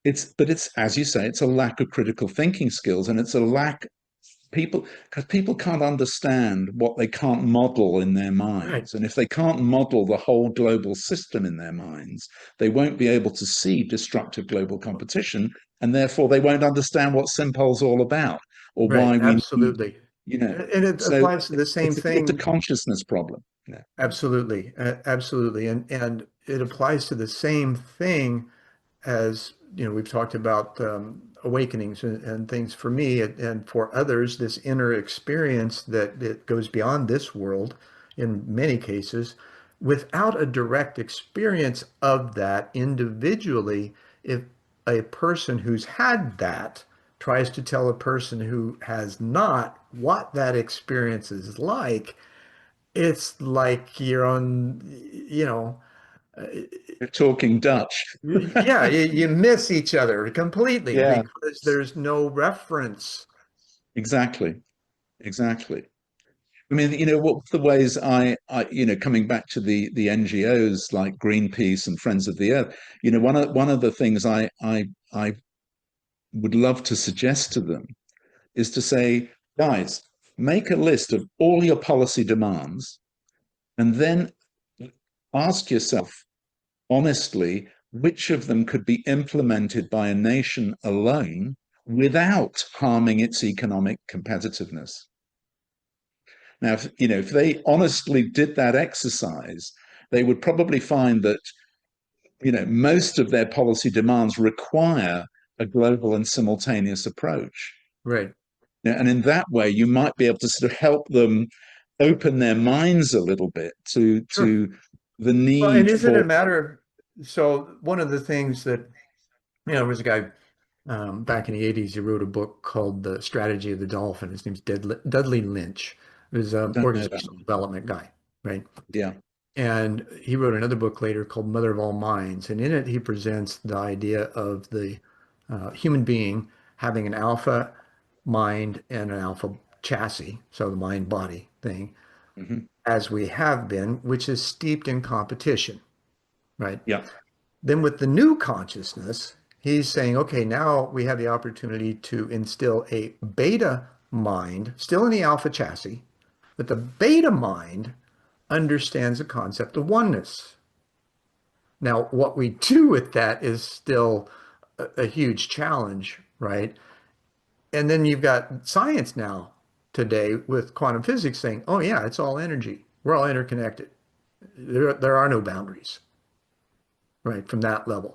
it's as you say, it's a lack of critical thinking skills, and it's a lack people because people can't understand what they can't model in their Right. minds, and if they can't model the whole global system in their minds, they won't be able to see destructive global competition, and therefore they won't understand what Simple's all about or Right. why we need, Absolutely. you know. And it So applies to the same it's a thing. consciousness problem. Yeah. Absolutely. Absolutely. And it applies to the same thing as, we've talked about awakenings and things for me and for others, this inner experience that it goes beyond this world in many cases. Without a direct experience of that individually, if a person who's had that tries to tell a person who has not what that experience is like, it's like you're on, uh, We're talking Dutch. yeah, you miss each other completely Yeah, because there's no reference. exactly. Exactly. I mean, what the ways coming back to the NGOs like Greenpeace and Friends of the Earth, one of the things I would love to suggest to them is to say, guys, make a list of all your policy demands and then ask yourself honestly which of them could be implemented by a nation alone without harming its economic competitiveness. Now, if they honestly did that exercise, they would probably find that most of their policy demands require a global and simultaneous approach. Right. And in that way, you might be able to sort of help them open their minds a little bit to Sure. the Well, and need isn't it for. a matter of, so one of the things that, there was a guy back in the 80s, he wrote a book called The Strategy of the Dolphin. His name's Dudley Lynch. He was I an don't know that organizational one. development guy, right? Yeah. And he wrote another book later called Mother of All Minds. And in it, he presents the idea of the human being having an alpha mind and an alpha chassis, so the mind body thing, Hmm. as we have been, which is steeped in competition, right? Yeah. Then with the new consciousness, he's saying, okay, now we have the opportunity to instill a beta mind, still in the alpha chassis, but the beta mind understands the concept of oneness. Now, what we do with that is still a huge challenge, right? And then you've got science now today with quantum physics saying, oh, yeah, it's all energy. We're all interconnected. There are no boundaries, right, from that level.